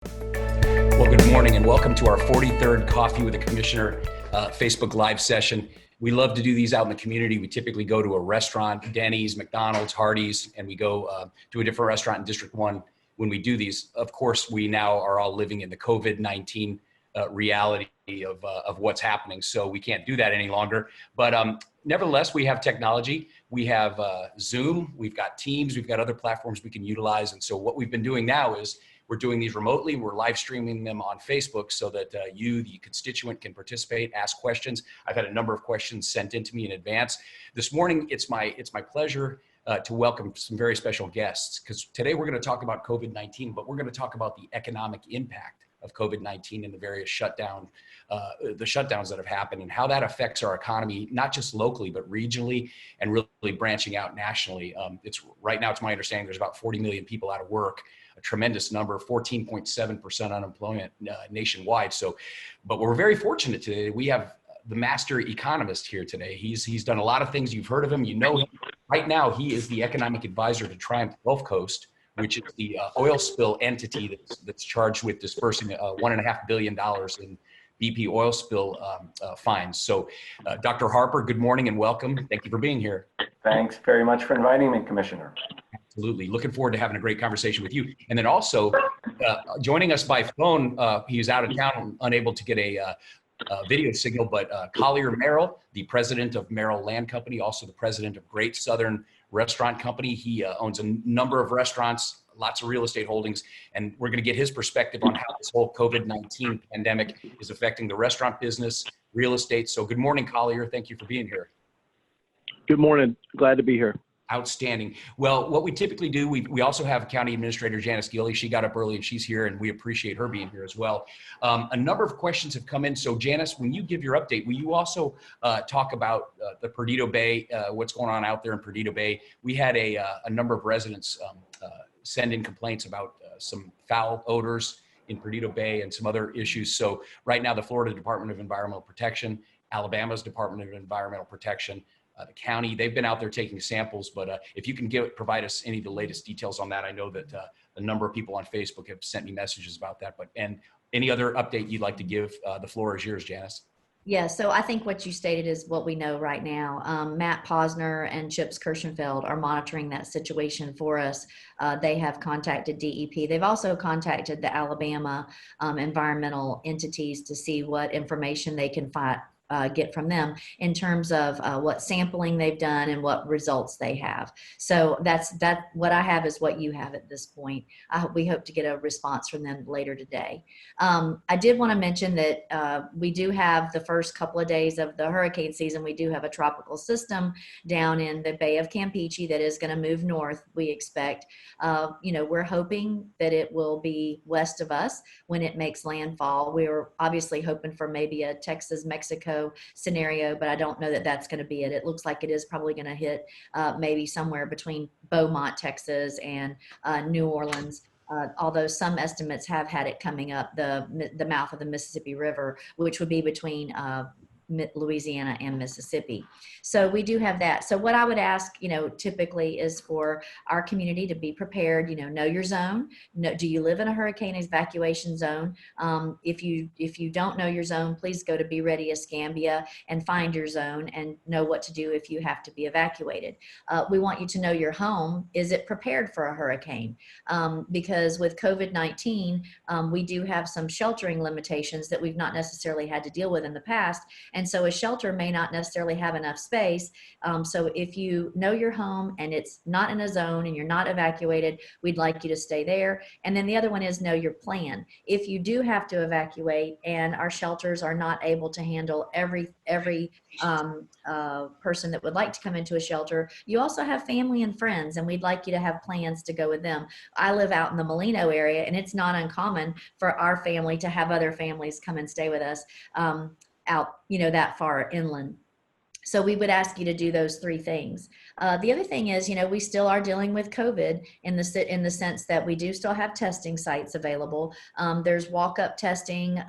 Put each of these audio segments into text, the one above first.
Well, good morning and welcome to our 43rd Coffee with the Commissioner Facebook Live session. We love to do these out in the community. We typically go to a restaurant, Denny's, McDonald's, Hardee's, and we go to a different restaurant in District 1 when we do these. Of course, we now are all living in the COVID-19 reality of what's happening, so we can't do that any longer. But nevertheless, we have technology. We have Zoom, we've got Teams, we've got other platforms we can utilize. And so what we've been doing now is we're doing these remotely. We're live streaming them on Facebook so that you, the constituent, can participate, ask questions. I've had a number of questions sent in to me in advance. This morning, it's my pleasure to welcome some very special guests, because today we're going to talk about COVID-19, but we're going to talk about the economic impact of COVID-19 and the various shutdowns that have happened and how that affects our economy, not just locally, but regionally and really branching out nationally. Right now, it's my understanding there's about 40 million people out of work, a tremendous number, 14.7% unemployment nationwide. But we're very fortunate today. We have the master economist here today. He's done a lot of things. You've heard of him. You know him. Right now, he is the economic advisor to Triumph Gulf Coast, which is the oil spill entity that's charged with dispersing $1.5 billion in BP oil spill fines. So, Dr. Harper, good morning and welcome. Thank you for being here. Thanks very much for inviting me, Commissioner. Absolutely. Looking forward to having a great conversation with you. And then also joining us by phone, he's out of town, unable to get a video signal, but Collier Merrill, the president of Merrill Land Company, also the president of Great Southern Restaurant Company. He owns a number of restaurants, lots of real estate holdings, and we're going to get his perspective on how this whole COVID-19 pandemic is affecting the restaurant business, real estate. So good morning, Collier. Thank you for being here. Good morning. Glad to be here. Outstanding. Well, what we typically do, we also have County Administrator Janice Gilley. She got up early and she's here, and we appreciate her being here as well. A number of questions have come in. So Janice, when you give your update, will you also talk about the Perdido Bay, what's going on out there in Perdido Bay? We had a number of residents send in complaints about some foul odors in Perdido Bay and some other issues. So right now, the Florida Department of Environmental Protection, Alabama's Department of Environmental Protection, the county, they've been out there taking samples, but if you can provide us any of the latest details on that. I know that a number of people on Facebook have sent me messages about that, and any other update you'd like to give, the floor is yours, Janice. Yeah, so I think what you stated is what we know right now. Matt Posner and Chips Kirschenfeld are monitoring that situation for us. They have contacted DEP. They've also contacted the Alabama environmental entities to see what information they can get from them in terms of what sampling they've done and what results they have. So that's what I have is what you have at this point. We hope to get a response from them later today. I did want to mention that we do have the first couple of days of the hurricane season. We do have a tropical system down in the Bay of Campeche that is going to move north, we expect. We're hoping that it will be west of us when it makes landfall. We're obviously hoping for maybe a Texas-Mexico scenario, but I don't know that that's going to be it. It looks like it is probably going to hit maybe somewhere between Beaumont, Texas and New Orleans. Although some estimates have had it coming up the mouth of the Mississippi River, which would be between Louisiana and Mississippi. So we do have that. So what I would ask, typically is for our community to be prepared, know your zone. Do you live in a hurricane evacuation zone? If you don't know your zone, please go to Be Ready Escambia and find your zone and know what to do if you have to be evacuated. We want you to know your home. Is it prepared for a hurricane? Because with COVID-19, we do have some sheltering limitations that we've not necessarily had to deal with in the past. And so a shelter may not necessarily have enough space. So if you know your home and it's not in a zone and you're not evacuated, we'd like you to stay there. And then the other one is know your plan. If you do have to evacuate and our shelters are not able to handle every person that would like to come into a shelter, you also have family and friends, and we'd like you to have plans to go with them. I live out in the Molino area, and it's not uncommon for our family to have other families come and stay with us out, that far inland. So we would ask you to do those three things. The other thing is, we still are dealing with COVID in the sense that we do still have testing sites available. There's walk-up testing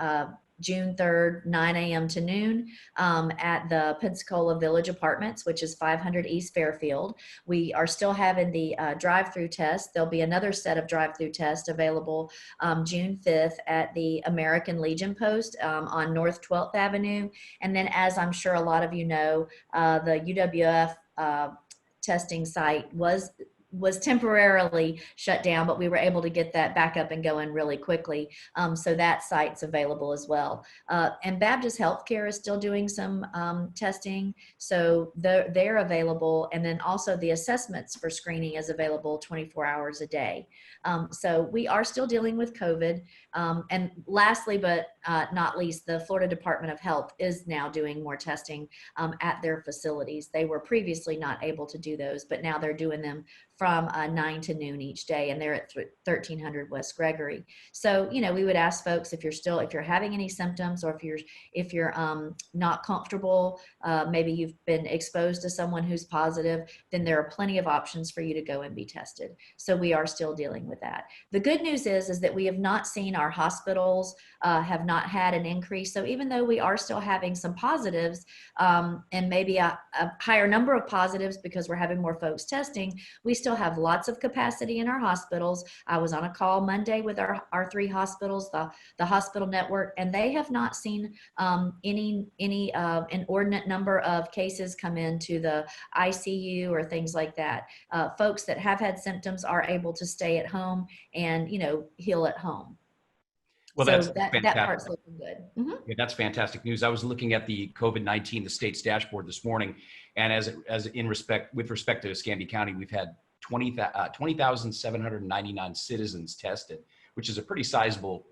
June 3rd, 9 a.m. to noon at the Pensacola Village Apartments, which is 500 East Fairfield. We are still having the drive-through test. There'll be another set of drive-through tests available June 5th at the American Legion Post on North 12th Avenue. And then, as I'm sure a lot of you know, the UWF testing site was temporarily shut down, but we were able to get that back up and going really quickly. So that site's available as well. And Baptist Healthcare is still doing some testing, so they're available. And then also the assessments for screening is available 24 hours a day. So we are still dealing with COVID. And lastly, but not least, the Florida Department of Health is now doing more testing at their facilities. They were previously not able to do those, but now they're doing them from 9 to noon each day, and they're at 1300 West Gregory. So, you know, we would ask folks, if you're having any symptoms, or if you're not comfortable, maybe you've been exposed to someone who's positive, then there are plenty of options for you to go and be tested. So we are still dealing with that. The good news is that we have not seen our hospitals have not had an increase. So even though we are still having some positives and maybe a higher number of positives because we're having more folks testing, we still have lots of capacity in our hospitals. I was on a call Monday with our 3 hospitals, the hospital network, and they have not seen any inordinate number of cases come into the ICU or things like that. Folks that have had symptoms are able to stay at home and, you know, heal at home. Well, So that's that fantastic. part's looking good. Mm-hmm. Yeah, that's fantastic news. I was looking at the COVID-19, the state's dashboard this morning, and with respect to Escambia County, we've had 20,799 citizens tested, which is a pretty sizable,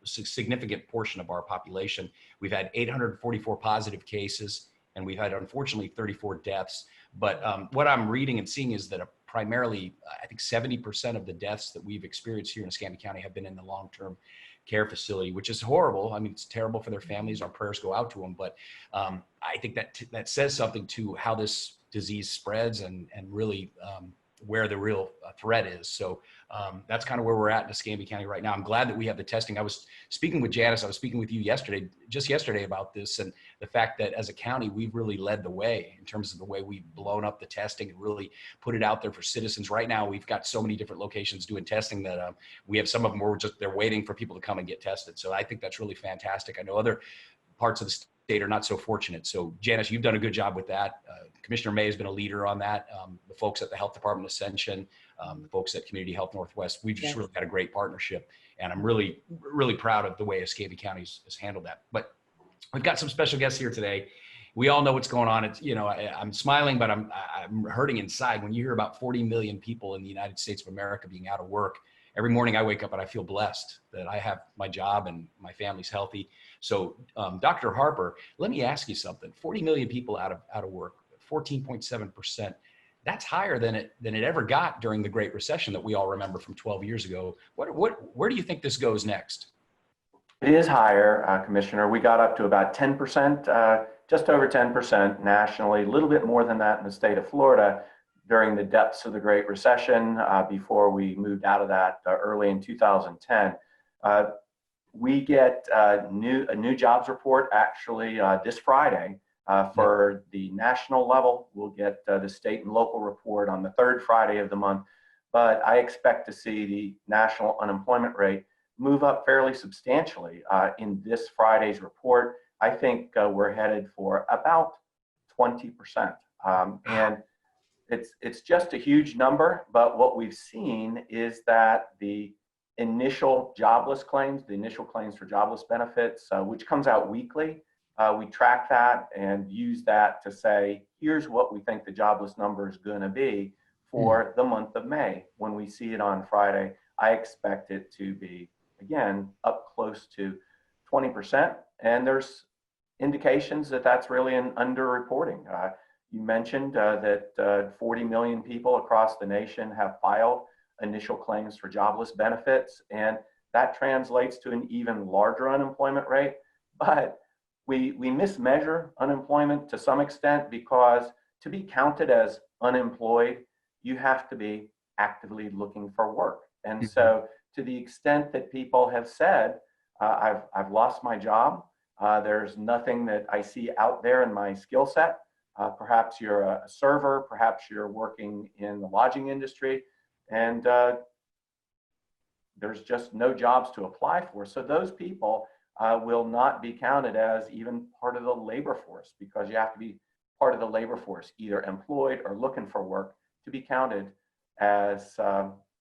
significant portion of our population. We've had 844 positive cases, and we've had, unfortunately, 34 deaths. But what I'm reading and seeing is that primarily, I think 70% of the deaths that we've experienced here in Escambia County have been in the long-term care facility, which is horrible. I mean, it's terrible for their families. Our prayers go out to them. But I think that says something to how this disease spreads and really where the real threat is. So that's kind of where we're at in Escambia County right now. I'm glad that we have the testing. I was speaking with Janice. I was speaking with you just yesterday about this, and the fact that as a county, we've really led the way in terms of the way we've blown up the testing and really put it out there for citizens. Right now, we've got so many different locations doing testing that we have some of them where they're waiting for people to come and get tested. So I think that's really fantastic. I know other parts of the state are not so fortunate. So Janice, you've done a good job with that. Commissioner May has been a leader on that. The folks at the Health Department Ascension, the folks at Community Health Northwest, we've just really had a great partnership. And I'm really, really proud of the way Escambia County has handled that. But we've got some special guests here today. We all know what's going on. It's, you know, I'm smiling, but I'm hurting inside when you hear about 40 million people in the United States of America being out of work. Every morning I wake up and I feel blessed that I have my job and my family's healthy. So Dr. Harper, let me ask you something. 40 million people out of work, 14.7%. That's higher than it ever got during the Great Recession that we all remember from 12 years ago. Where do you think this goes next? It is higher, Commissioner. We got up to about 10%, just over 10% nationally, a little bit more than that in the state of Florida during the depths of the Great Recession before we moved out of that early in 2010. We get a new jobs report actually this Friday for the national level. We'll get the state and local report on the third Friday of the month, but I expect to see the national unemployment rate move up fairly substantially in this Friday's report. I think we're headed for about 20%. And it's just a huge number, but what we've seen is that the initial jobless claims, the initial claims for jobless benefits, which comes out weekly, we track that and use that to say, here's what we think the jobless number is going to be for the month of May. When we see it on Friday, I expect it to be, again, up close to 20%. And there's indications that that's really an underreporting. You mentioned that 40 million people across the nation have filed initial claims for jobless benefits, and that translates to an even larger unemployment rate. But we mismeasure unemployment to some extent, because to be counted as unemployed, you have to be actively looking for work. And so to the extent that people have said, I've lost my job, There's nothing that I see out there in my skill set. Perhaps you're a server, perhaps you're working in the lodging industry, and there's just no jobs to apply for. So those people will not be counted as even part of the labor force, because you have to be part of the labor force, either employed or looking for work, to be counted as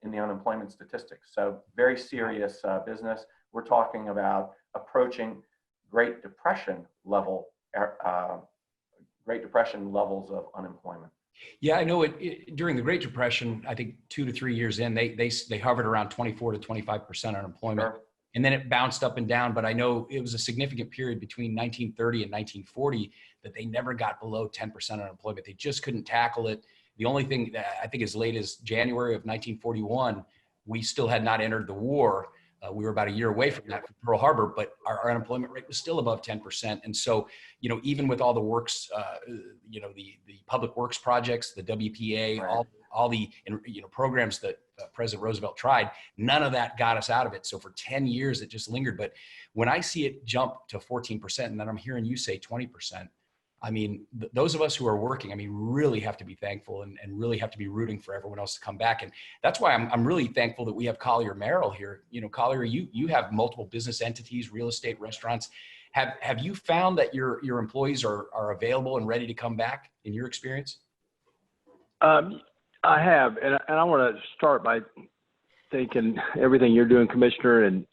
in the unemployment statistics. So very serious business. We're talking about approaching Great Depression levels of unemployment. Yeah, I know during the Great Depression, I think 2 to 3 years in, they hovered around 24 to 25% unemployment. Sure. And then it bounced up and down. But I know it was a significant period between 1930 and 1940 that they never got below 10% unemployment. They just couldn't tackle it. The only thing that I think as late as January of 1941, we still had not entered the war. We were about a year away from that, from Pearl Harbor, but our unemployment rate was still above 10%. And so, even with all the works, the public works projects, the WPA, Right. all the programs that President Roosevelt tried, none of that got us out of it. So for 10 years, it just lingered. But when I see it jump to 14%, and then I'm hearing you say 20%, I mean, those of us who are working, really have to be thankful and really have to be rooting for everyone else to come back. And that's why I'm really thankful that we have Collier Merrill here. Collier, you have multiple business entities, real estate, restaurants. Have you found that your employees are available and ready to come back in your experience? I have, and I want to start by thanking everything you're doing, Commissioner. And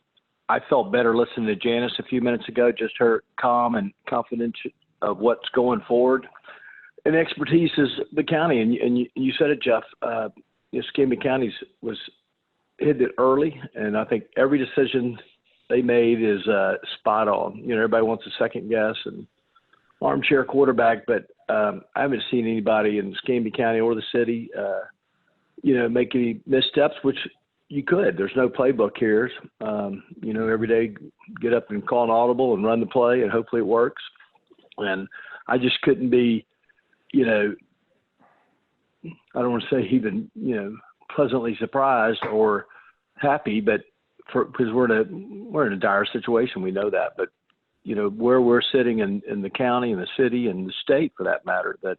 I felt better listening to Janice a few minutes ago, just her calm and confident of what's going forward. And expertise is the county, and you said it, Jeff. Escambia County was hit it early, and I think every decision they made is spot on. Everybody wants a second guess and armchair quarterback, but I haven't seen anybody in Escambia County or the city, make any missteps, which you could. There's no playbook here. Every day get up and call an audible and run the play, and hopefully it works. And I just couldn't be, I don't want to say even, pleasantly surprised or happy, but because we're in a dire situation, we know that. But where we're sitting in the county and the city and the state, for that matter, that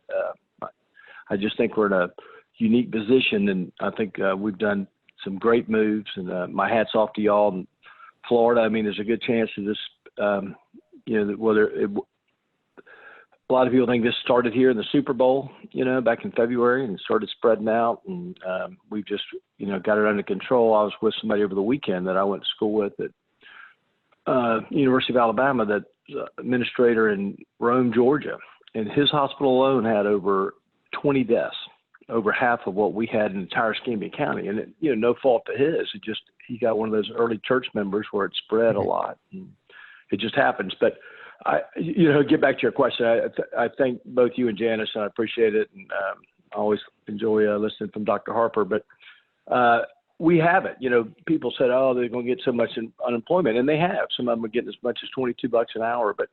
I just think we're in a unique position, and I think we've done some great moves. And my hat's off to y'all in Florida. There's a good chance of this, a lot of people think this started here in the Super Bowl, back in February, and started spreading out. And we've just, got it under control. I was with somebody over the weekend that I went to school with at University of Alabama, that's administrator in Rome, Georgia. And his hospital alone had over 20 deaths, over half of what we had in the entire Escambia County. And, no fault to his. He got one of those early church members where it spread a lot. And it just happens. But get back to your question. I thank both you and Janice, and I appreciate it. And I always enjoy listening from Dr. Harper. But we have it. People said, oh, they're going to get so much in unemployment, and they have. Some of them are getting as much as $22 an hour, but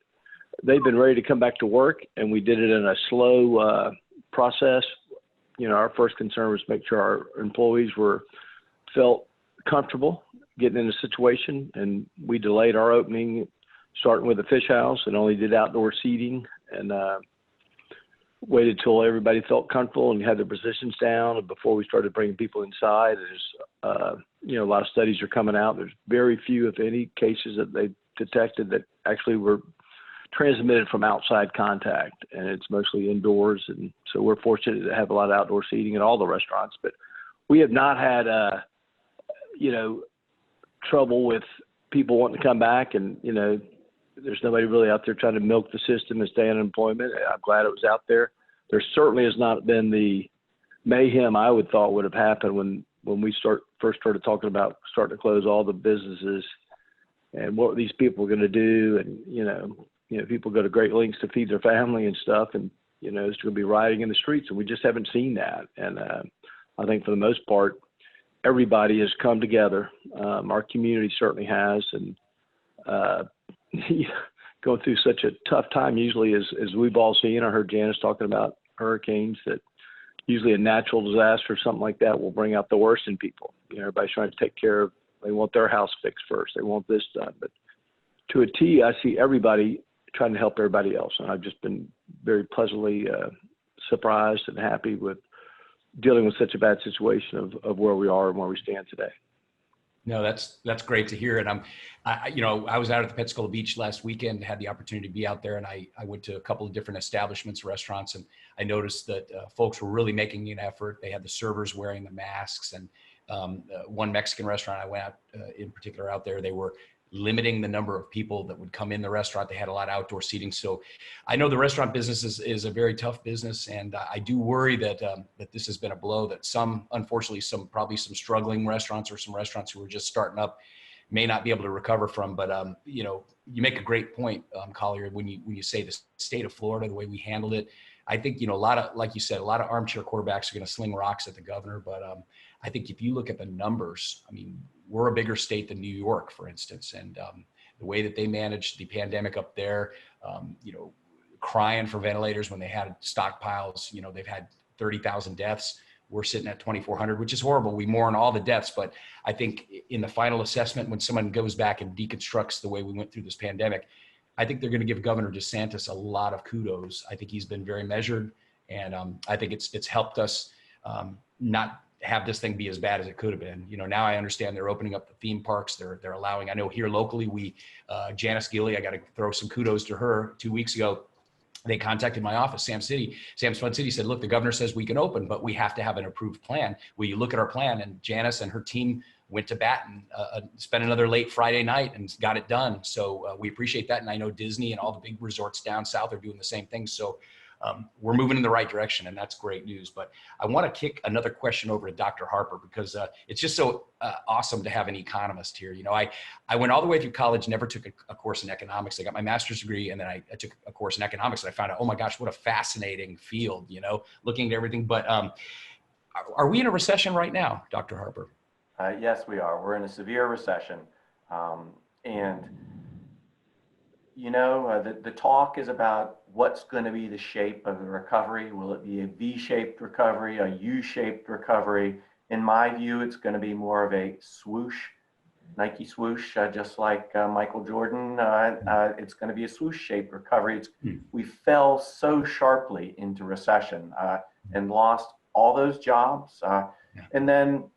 they've been ready to come back to work, and we did it in a slow process. Our first concern was make sure our employees felt comfortable getting in a situation, and we delayed our opening, starting with the fish house, and only did outdoor seating, and waited till everybody felt comfortable and had their positions down, and before we started bringing people inside. There's a lot of studies are coming out. There's very few, if any, cases that they detected that actually were transmitted from outside contact, and it's mostly indoors. And so we're fortunate to have a lot of outdoor seating at all the restaurants, but we have not had trouble with people wanting to come back. And there's nobody really out there trying to milk the system and stay in employment. I'm glad it was out there. There certainly has not been the mayhem I would thought would have happened when we first started talking about starting to close all the businesses and what these people were going to do. And, people go to great lengths to feed their family and stuff. And, it's going to be rioting in the streets, and we just haven't seen that. And I think for the most part, everybody has come together. Our community certainly has. And going through such a tough time, usually as we've all seen. I heard Janice talking about hurricanes, that usually a natural disaster or something like that will bring out the worst in people. Everybody's trying to take care of, they want their house fixed first. They want this done. But to a T, I see everybody trying to help everybody else. And I've just been very pleasantly surprised and happy with dealing with such a bad situation of where we are and where we stand today. No, that's great to hear. And I was out at the Pensacola Beach last weekend, had the opportunity to be out there, and I went to a couple of different establishments, restaurants, and I noticed that folks were really making an effort. They had the servers wearing the masks, and one Mexican restaurant I went out in particular out there, they were limiting the number of people that would come in the restaurant. They had a lot of outdoor seating. So I know the restaurant business is a very tough business. And I do worry that that this has been a blow that unfortunately, probably some struggling restaurants or some restaurants who are just starting up may not be able to recover from. But, you make a great point, Collier, when you say the state of Florida, the way we handled it. I think, a lot of, like you said, a lot of armchair quarterbacks are going to sling rocks at the governor. But I think if you look at the numbers, I mean, we're a bigger state than New York, for instance. And the way that they managed the pandemic up there, crying for ventilators when they had stockpiles, they've had 30,000 deaths. We're sitting at 2,400, which is horrible. We mourn all the deaths. But I think in the final assessment, when someone goes back and deconstructs the way we went through this pandemic, I think they're going to give Governor DeSantis a lot of kudos. I think he's been very measured, and I think it's helped us not have this thing be as bad as it could have been. Now I understand they're opening up the theme parks. They're allowing. I know here locally, Janice Gilley, I got to throw some kudos to her. 2 weeks ago, they contacted my office, Sam's Fun City, said, look, the governor says we can open, but we have to have an approved plan. Will you look at our plan? And Janice and her team went to bat and spent another late Friday night and got it done. So we appreciate that. And I know Disney and all the big resorts down south are doing the same thing. So we're moving in the right direction, and that's great news. But I want to kick another question over to Dr. Harper, because it's just so awesome to have an economist here. I went all the way through college, never took a course in economics. I got my master's degree, and then I took a course in economics, and I found out, oh my gosh, what a fascinating field, looking at everything. But are we in a recession right now, Dr. Harper? Yes, we are. We're in a severe recession. The talk is about what's going to be the shape of the recovery. Will it be a V-shaped recovery, a U-shaped recovery? In my view, it's going to be more of a swoosh, Nike swoosh, just like Michael Jordan. It's going to be a swoosh-shaped recovery. We fell so sharply into recession and lost all those jobs. And then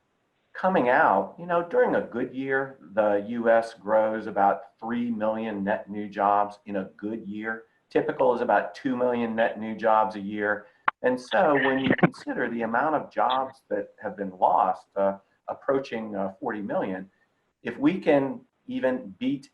coming out, during a good year, the U.S. grows about 3 million net new jobs in a good year. Typical is about 2 million net new jobs a year. And so when you consider the amount of jobs that have been lost, approaching 40 million, if we can even beat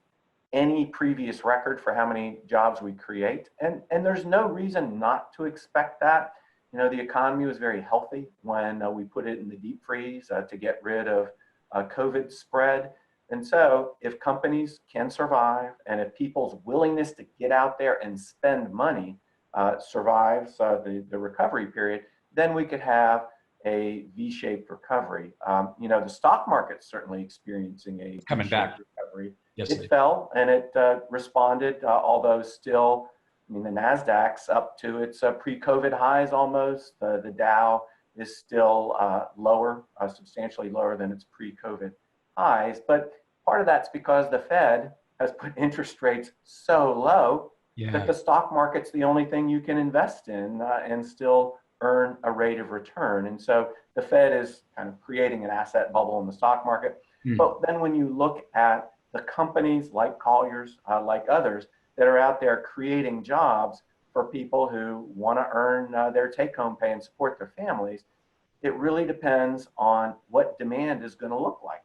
any previous record for how many jobs we create, and there's no reason not to expect that. The economy was very healthy when we put it in the deep freeze to get rid of COVID spread. And so if companies can survive, and if people's willingness to get out there and spend money survives the recovery period, then we could have a V-shaped recovery. The stock market's certainly experiencing a coming back recovery. Yes, it fell and it responded, although still, the NASDAQ's up to its pre-COVID highs almost. The Dow is still lower, substantially lower than its pre-COVID highs. But part of that's because the Fed has put interest rates so low that the stock market's the only thing you can invest in and still earn a rate of return. And so the Fed is kind of creating an asset bubble in the stock market. But then when you look at the companies like Collier's, like others, that are out there creating jobs for people who want to earn their take-home pay and support their families, it really depends on what demand is going to look like.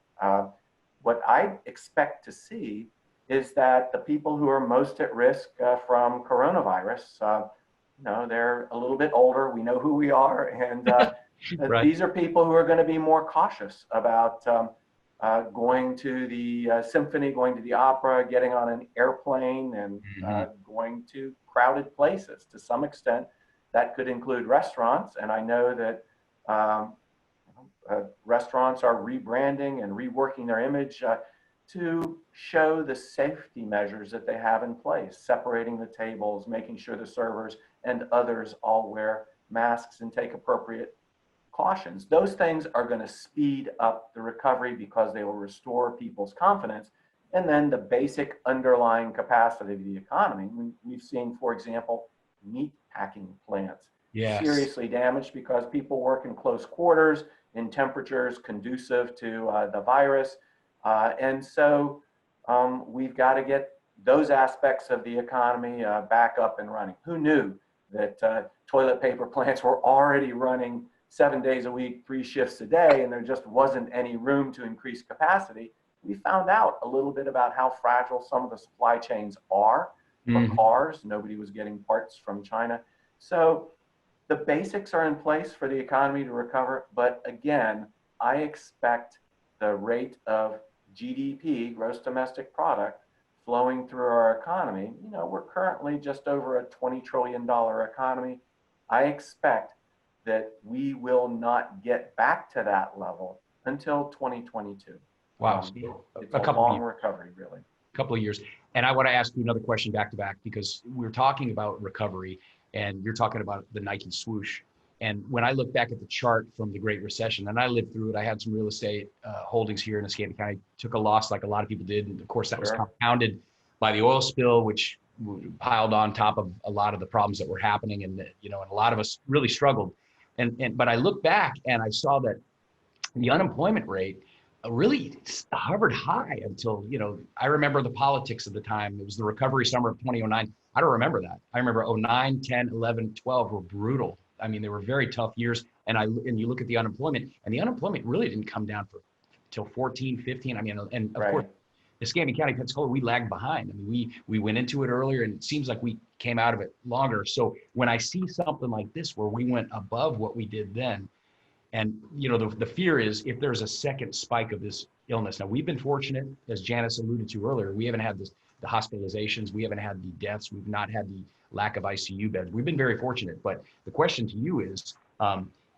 What I expect to see is that the people who are most at risk from coronavirus, they're a little bit older. We know who we are. And Right. These are people who are going to be more cautious about going to the symphony, going to the opera, getting on an airplane, and going to crowded places. To some extent, that could include restaurants. And I know that restaurants are rebranding and reworking their image to show the safety measures that they have in place, separating the tables, making sure the servers and others all wear masks and take appropriate cautions. Those things are going to speed up the recovery because they will restore people's confidence and then the basic underlying capacity of the economy. We've seen, for example, meat packing plants Yes. seriously damaged because people work in close quarters in temperatures conducive to the virus. And so we've got to get those aspects of the economy back up and running. Who knew that toilet paper plants were already running 7 days a week, 3 shifts a day, and there just wasn't any room to increase capacity? We found out a little bit about how fragile some of the supply chains are for cars. Nobody was getting parts from China. So the basics are in place for the economy to recover. But again, I expect the rate of GDP, gross domestic product, flowing through our economy. You know, we're currently just over a $20 trillion economy. I expect that we will not get back to that level until 2022. Wow. It's a long recovery, really. A couple of years. And I want to ask you another question back to back, because we're talking about recovery and you're talking about the Nike swoosh. And when I look back at the chart from the Great Recession, and I lived through it, I had some real estate holdings here in Escambia County, took a loss like a lot of people did. And of course, that was compounded by the oil spill, which piled on top of a lot of the problems that were happening. And, you know, and a lot of us really struggled. But I look back and I saw that the unemployment rate really hovered high until, you know, I remember the politics of the time. It was the recovery summer of 2009. I don't remember that. I remember 09, 10, 11, 12 were brutal. I mean, they were very tough years. And you look at the unemployment, and the unemployment really didn't come down till 14, 15. I mean, and of course, Escambia County, Pensacola, we lagged behind. I mean, we went into it earlier, and it seems like we came out of it longer. So when I see something like this, where we went above what we did then, and, you know, the fear is if there's a second spike of this illness. Now, we've been fortunate, as Janice alluded to earlier, we haven't had the hospitalizations, we haven't had the deaths, we've not had the lack of ICU beds. We've been very fortunate. But the question to you is,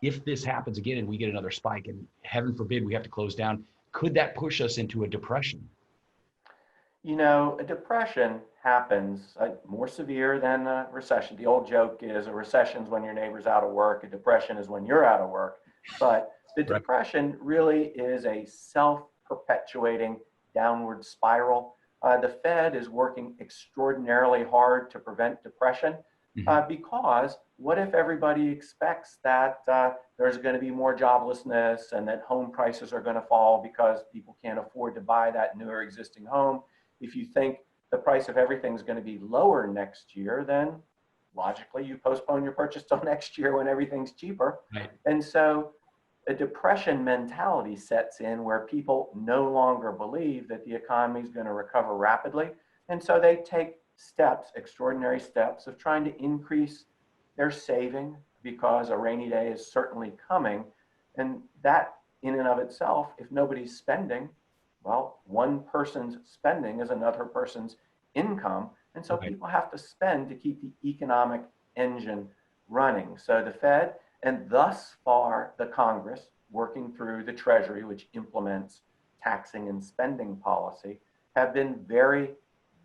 if this happens again and we get another spike, and heaven forbid we have to close down, could that push us into a depression? You know, a depression happens more severe than a recession. The old joke is a recession is when your neighbor's out of work, a depression is when you're out of work. But the depression really is a self-perpetuating downward spiral. The Fed is working extraordinarily hard to prevent depression because what if everybody expects that there's going to be more joblessness and that home prices are going to fall because people can't afford to buy that new or existing home? If you think the price of everything is going to be lower next year, then logically you postpone your purchase till next year when everything's cheaper. Right. And so a depression mentality sets in where people no longer believe that the economy is going to recover rapidly. And so they take steps, extraordinary steps of trying to increase their saving because a rainy day is certainly coming. And that in and of itself, if nobody's spending, well, one person's spending is another person's income. And so people have to spend to keep the economic engine running. So the Fed, and thus far the Congress, working through the Treasury, which implements taxing and spending policy, have been very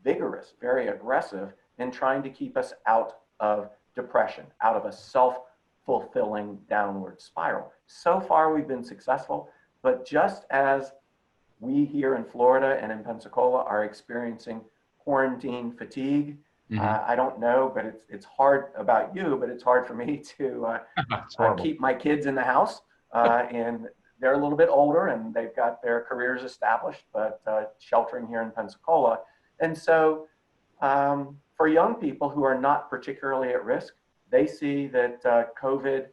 vigorous, very aggressive in trying to keep us out of depression, out of a self-fulfilling downward spiral. So far we've been successful, but just as we here in Florida and in Pensacola are experiencing quarantine fatigue. I don't know, but it's hard about you, but it's hard for me to keep my kids in the house. And they're a little bit older and they've got their careers established, but sheltering here in Pensacola. And so for young people who are not particularly at risk, they see that COVID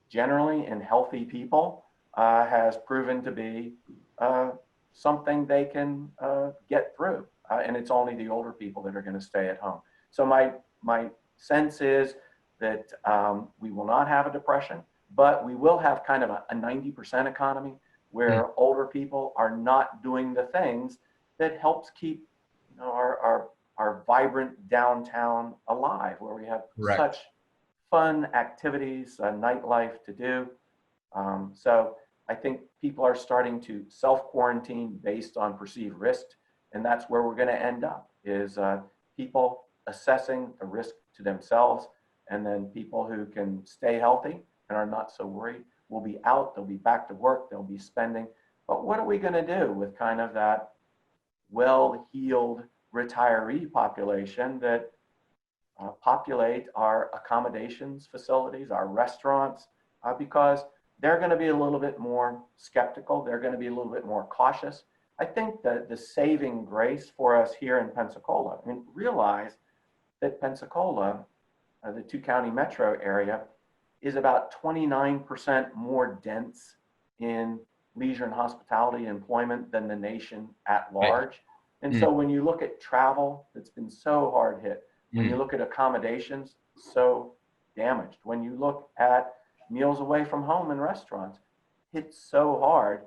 generally in healthy people has proven to be something they can get through. And it's only the older people that are going to stay at home. So my sense is that we will not have a depression, but we will have kind of a 90% economy where older people are not doing the things that helps keep our vibrant downtown alive, where we have such fun activities, nightlife to do. So I think people are starting to self-quarantine based on perceived risk, and that's where we're going to end up, is people assessing the risk to themselves, and then people who can stay healthy and are not so worried will be out, they'll be back to work, they'll be spending. But what are we going to do with kind of that well-heeled retiree population that populate our accommodations facilities, our restaurants, because they're going to be a little bit more skeptical. They're going to be a little bit more cautious. I think that the saving grace for us here in Pensacola, I mean, realize that Pensacola, the two-county metro area, is about 29% more dense in leisure and hospitality employment than the nation at large. And so when you look at travel, that's been so hard hit. When you look at accommodations, so damaged. When you look at meals away from home in restaurants, hit so hard.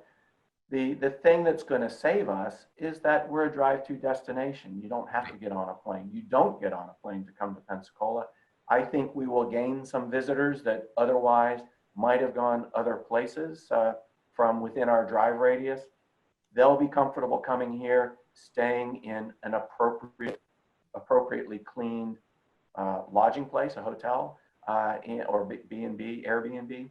The thing that's going to save us is that we're a drive-to destination. You don't have to get on a plane. You don't get on a plane to come to Pensacola. I think we will gain some visitors that otherwise might have gone other places from within our drive radius. They'll be comfortable coming here, staying in an appropriately cleaned lodging place, a hotel, or B&B, Airbnb.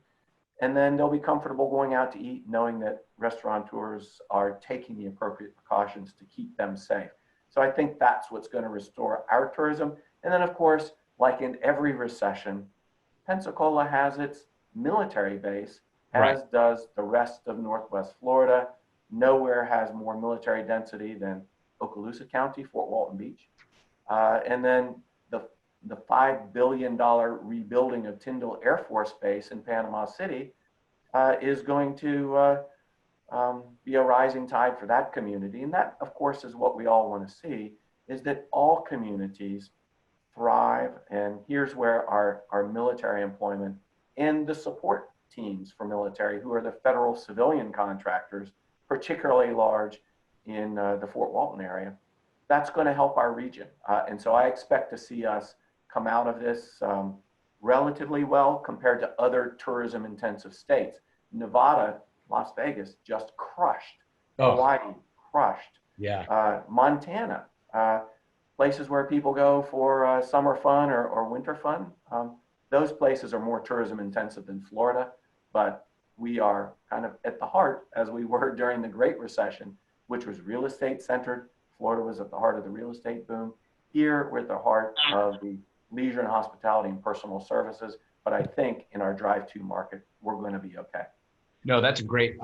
And then they'll be comfortable going out to eat, knowing that restaurateurs are taking the appropriate precautions to keep them safe. So I think that's what's going to restore our tourism. And then, of course, like in every recession, Pensacola has its military base, as does the rest of Northwest Florida. Nowhere has more military density than Okaloosa County, Fort Walton Beach. And then the $5 billion rebuilding of Tyndall Air Force Base in Panama City is going to be a rising tide for that community. And that, of course, is what we all want to see, is that all communities thrive. And here's where our military employment and the support teams for military, who are the federal civilian contractors, particularly large in the Fort Walton area, that's going to help our region. And so I expect to see us come out of this relatively well compared to other tourism intensive states. Nevada, Las Vegas just crushed. Hawaii crushed. Montana, places where people go for summer fun or winter fun. Those places are more tourism intensive than Florida, but we are kind of at the heart, as we were during the Great Recession, which was real estate centered. Florida was at the heart of the real estate boom. Here, we're at the heart of the leisure and hospitality and personal services. But I think in our drive-to market, we're going to be okay. No, that's a great,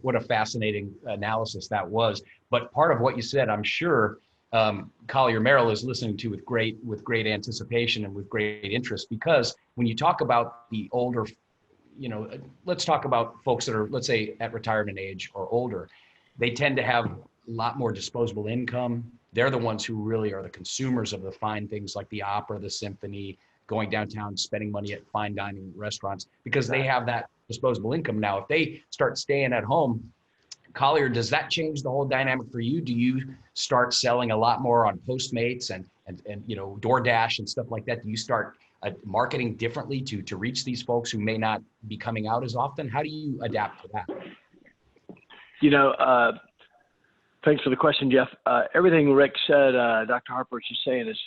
what a fascinating analysis that was. But part of what you said, I'm sure Collier Merrill is listening to with great anticipation and with great interest, because when you talk about the older, let's talk about folks that are, let's say, at retirement age or older, they tend to have a lot more disposable income. They're the ones who really are the consumers of the fine things like the opera, the symphony, going downtown, spending money at fine dining restaurants, because they have that disposable income. Now, if they start staying at home, Collier, does that change the whole dynamic for you? Do you start selling a lot more on Postmates and DoorDash and stuff like that? Do you start marketing differently to reach these folks who may not be coming out as often? How do you adapt to that? Thanks for the question, Jeff. Everything Rick said, Dr. Harper is just saying is,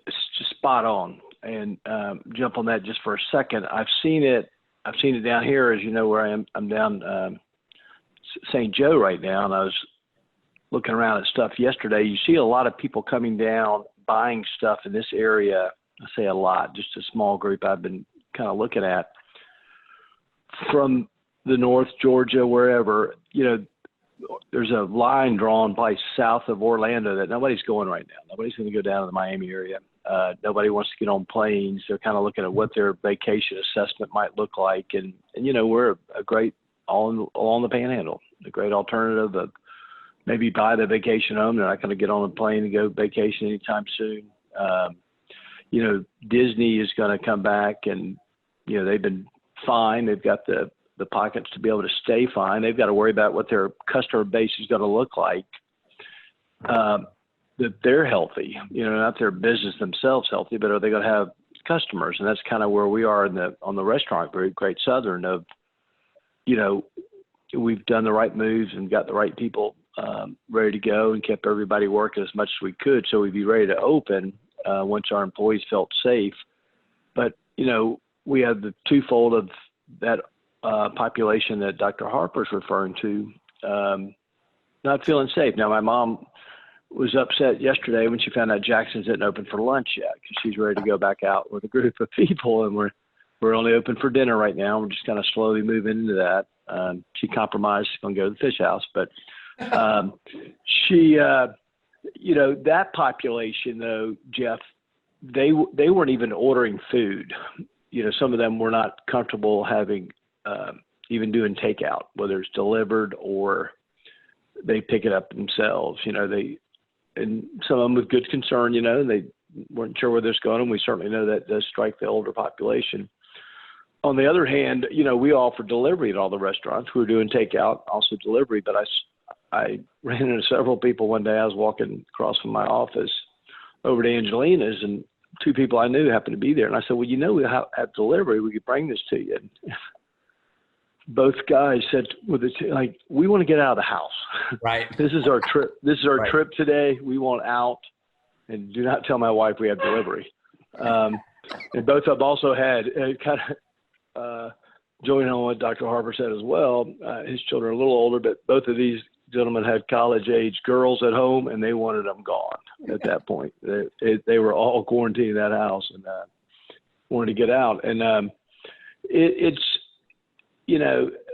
it's just spot on. And jump on that just for a second. I've seen it down here, as you know, where I am. I'm down St. Joe right now, and I was looking around at stuff yesterday. You see a lot of people coming down, buying stuff in this area. I say a lot, just a small group I've been kind of looking at from the north, Georgia, wherever. There's a line drawn by south of Orlando that nobody's going right now. Nobody's going to go down to the Miami area. Nobody wants to get on planes. They're kind of looking at what their vacation assessment might look like. And we're a great, all along the Panhandle, a great alternative of maybe buy the vacation home. They're not going to get on a plane and go vacation anytime soon. Disney is going to come back, and, they've been fine. They've got the pockets to be able to stay fine. They've got to worry about what their customer base is going to look like. That they're healthy, not their business themselves healthy, but are they going to have customers? And that's kind of where we are on the restaurant group, Great Southern, of, we've done the right moves and got the right people ready to go and kept everybody working as much as we could so we'd be ready to open once our employees felt safe. But, we have the twofold of that population that Dr. Harper's referring to. not feeling safe. Now, my mom was upset yesterday when she found out Jackson's isn't open for lunch yet because she's ready to go back out with a group of people, and we're only open for dinner right now. We're just kind of slowly moving into that. She compromised, she's going to go to the fish house, but she, that population though, Jeff, they weren't even ordering food. Some of them were not comfortable having, even doing takeout, whether it's delivered or they pick it up themselves. And some of them with good concern, and they weren't sure where this is going. And we certainly know that does strike the older population. On the other hand, we offer delivery at all the restaurants. We were doing takeout, also delivery, but I ran into several people one day. I was walking across from my office over to Angelina's, and two people I knew happened to be there. And I said, well, we have delivery. We could bring this to you. And both guys said, we want to get out of the house. Right. This is our trip. This is our Right. trip today. We want out, and do not tell my wife we have delivery. And both of them also had joining on what Dr. Harper said as well. His children are a little older, but both of these gentlemen had college-age girls at home, and they wanted them gone at that point. They were all quarantined in that house and wanted to get out. And it's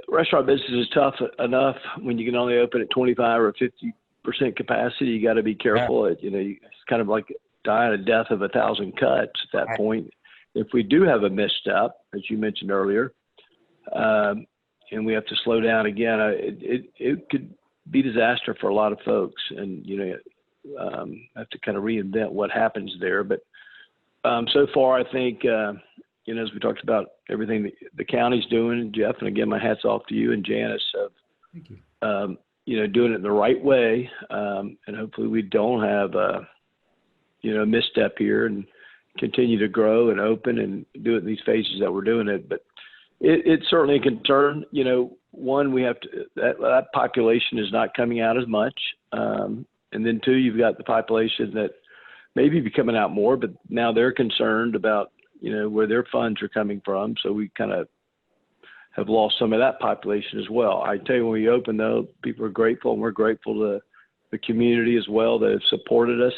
restaurant business is tough enough when you can only open at 25 or 50% capacity. You got to be careful. Yeah. It's kind of like dying a death of 1,000 cuts at that Right. point. If we do have a misstep, as you mentioned earlier, and we have to slow down again, it could be disaster for a lot of folks, and have to kind of reinvent what happens there. But so far, I think as we talked about everything the county's doing, Jeff, and again, my hat's off to you and Janice of Thank you. doing it in the right way, and hopefully we don't have a misstep here and continue to grow and open and do it in these phases that we're doing it. But it's certainly a concern. One, we have to, that population is not coming out as much. And then two, you've got the population that maybe be coming out more, but now they're concerned about, where their funds are coming from. So we kind of have lost some of that population as well. I tell you, when we opened though, people are grateful, and we're grateful to the community as well that have supported us,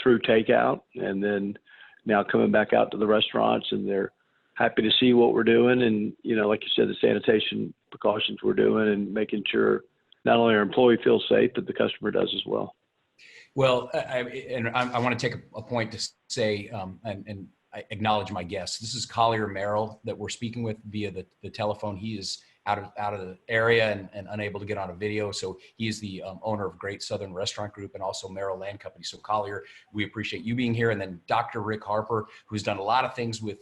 through takeout, and then now coming back out to the restaurants, and they're happy to see what we're doing. And, like you said, the sanitation precautions we're doing, and making sure not only our employee feels safe, but the customer does as well. Well, I want to take a point to say, and I acknowledge my guest. This is Collier Merrill that we're speaking with via the telephone. He is out of the area and unable to get on a video. So he is the owner of Great Southern Restaurant Group and also Merrill Land Company. So Collier, we appreciate you being here. And then Dr. Rick Harper, who's done a lot of things with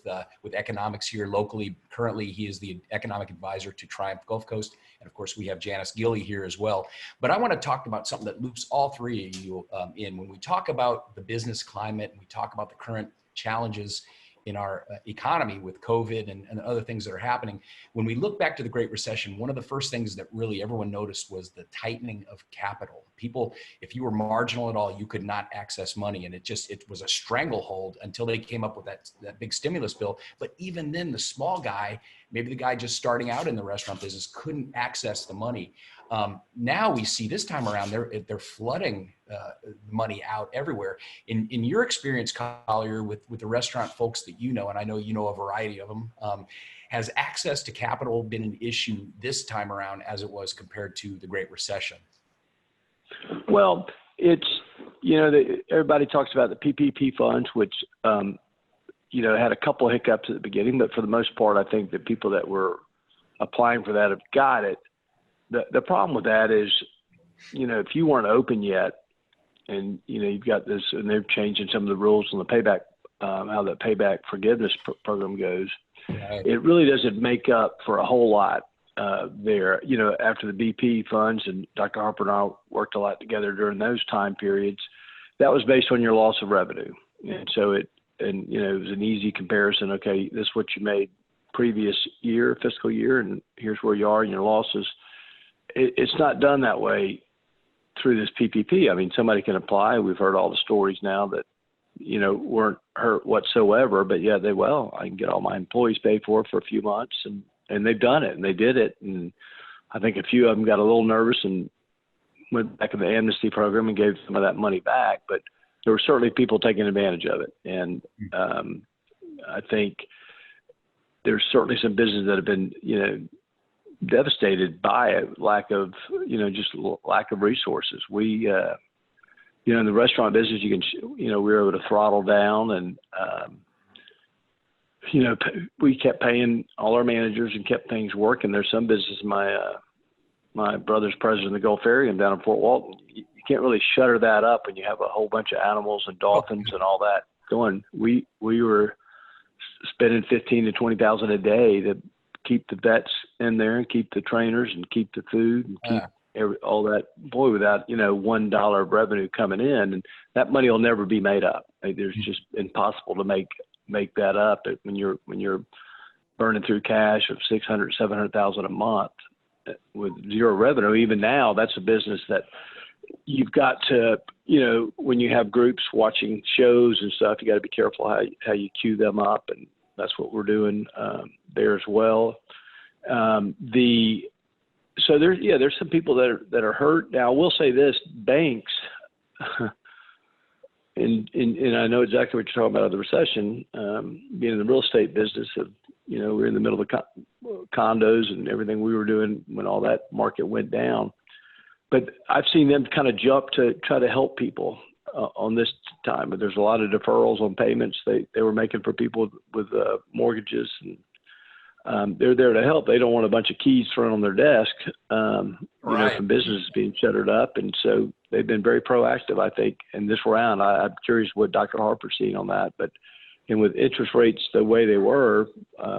economics here locally. Currently, he is the economic advisor to Triumph Gulf Coast. And of course, we have Janice Gilley here as well. But I want to talk about something that loops all three of you in. When we talk about the business climate, and we talk about the current challenges in our economy with COVID and other things that are happening. When we look back to the Great Recession, one of the first things that really everyone noticed was the tightening of capital. People, if you were marginal at all, you could not access money. And it was a stranglehold until they came up with that big stimulus bill. But even then, the small guy, maybe the guy just starting out in the restaurant business, couldn't access the money. Now we see this time around, they're flooding money out everywhere. In your experience, Collier, with the restaurant folks that you know, and I know you know a variety of them, has access to capital been an issue this time around as it was compared to the Great Recession? Well, it's, everybody talks about the PPP funds, which, had a couple of hiccups at the beginning, but for the most part, I think the people that were applying for that have got it. The problem with that is, if you weren't open yet, and you've got this, and they're changing some of the rules on the payback, how the payback forgiveness program goes, Right. it really doesn't make up for a whole lot there. After the BP funds, and Dr. Harper and I worked a lot together during those time periods, that was based on your loss of revenue, and so it was an easy comparison. Okay, this is what you made previous year, fiscal year, and here's where you are in your losses. It's not done that way through this PPP. I mean, somebody can apply. We've heard all the stories now that, weren't hurt whatsoever, but yeah, I can get all my employees paid for a few months, and they've done it, and they did it. And I think a few of them got a little nervous and went back to the amnesty program and gave some of that money back. But there were certainly people taking advantage of it. And I think there's certainly some businesses that have been, devastated by it, lack of resources. We, in the restaurant business, we were able to throttle down and, we kept paying all our managers and kept things working. There's some businesses, my brother's president of the Gulf area down in Fort Walton, you can't really shutter that up when you have a whole bunch of animals and dolphins and all that going. We were spending $15,000 to $20,000 a day to keep the vets in there and keep the trainers and keep the food and keep all that, without, $1 of revenue coming in, and that money will never be made up. There's just impossible to make that up when you're burning through cash of $600,000, $700,000 a month with zero revenue. Even now, that's a business that you've got to, when you have groups watching shows and stuff, you got to be careful how you cue them up, and that's what we're doing there as well. So there's some people that are hurt. Now, I will say this: banks, and I know exactly what you're talking about, the recession, being in the real estate business. We're in the middle of the condos and everything we were doing when all that market went down. But I've seen them kind of jump to try to help people on this time. But there's a lot of deferrals on payments they were making for people with mortgages, and they're there to help. They don't want a bunch of keys thrown on their desk, from businesses being shuttered up. And so they've been very proactive, I think, in this round. I'm curious what Dr. Harper's seeing on that. But and with interest rates the way they were,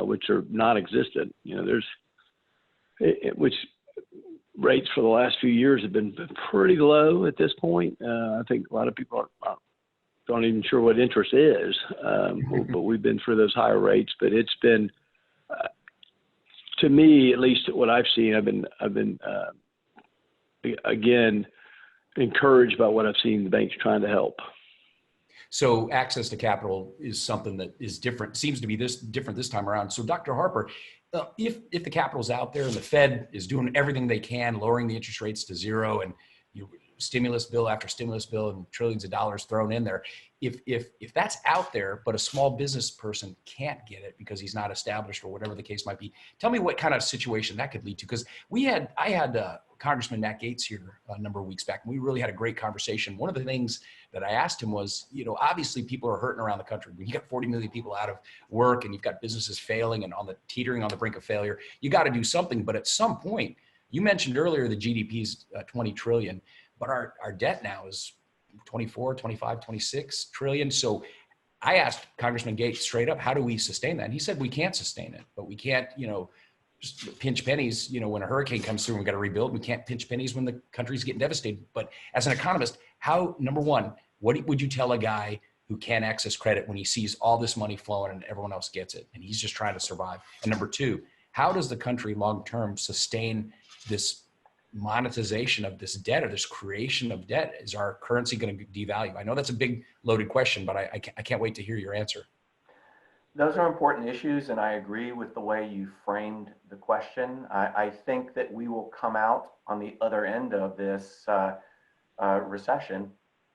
which are non-existent, which rates for the last few years have been pretty low at this point. I think a lot of people aren't even sure what interest is, but we've been through those higher rates. But it's been, to me, at least what I've seen, I've been again encouraged by what I've seen the banks trying to help. So access to capital is something that is different, seems to be different this time around. So Dr. Harper, if the capital's out there and the Fed is doing everything they can, lowering the interest rates to zero, and stimulus bill after stimulus bill and trillions of dollars thrown in there, if that's out there, but a small business person can't get it because he's not established or whatever the case might be, tell me what kind of situation that could lead to. Because I had Congressman Matt Gaetz here a number of weeks back, and we really had a great conversation. One of the things that I asked him was, obviously people are hurting around the country. When you got 40 million people out of work and you've got businesses failing and teetering on the brink of failure, you got to do something. But at some point, you mentioned earlier the GDP is 20 trillion, but our debt now is 24, 25, 26 trillion. So I asked Congressman Gaetz straight up, how do we sustain that? And he said, we can't sustain it, but we can't, just pinch pennies, when a hurricane comes through and we got to rebuild. We can't pinch pennies when the country's getting devastated. But as an economist, number one, what would you tell a guy who can't access credit when he sees all this money flowing and everyone else gets it and he's just trying to survive? And number two, how does the country long-term sustain this monetization of this debt or this creation of debt? Is our currency going to devalue? I know that's a big loaded question, but I can't wait to hear your answer. Those are important issues, and I agree with the way you framed the question. I think that we will come out on the other end of this recession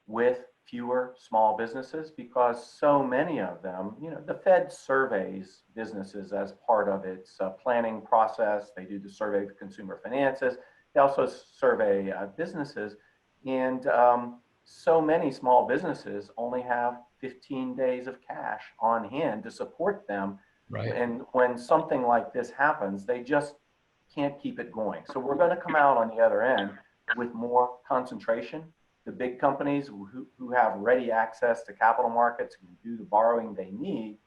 with fewer small businesses, because so many of them, the Fed surveys businesses as part of its planning process. They do the survey of consumer finances. They also survey businesses, and so many small businesses only have 15 days of cash on hand to support them. Right. And when something like this happens, they just can't keep it going. So we're going to come out on the other end with more concentration. The big companies who have ready access to capital markets and do the borrowing they need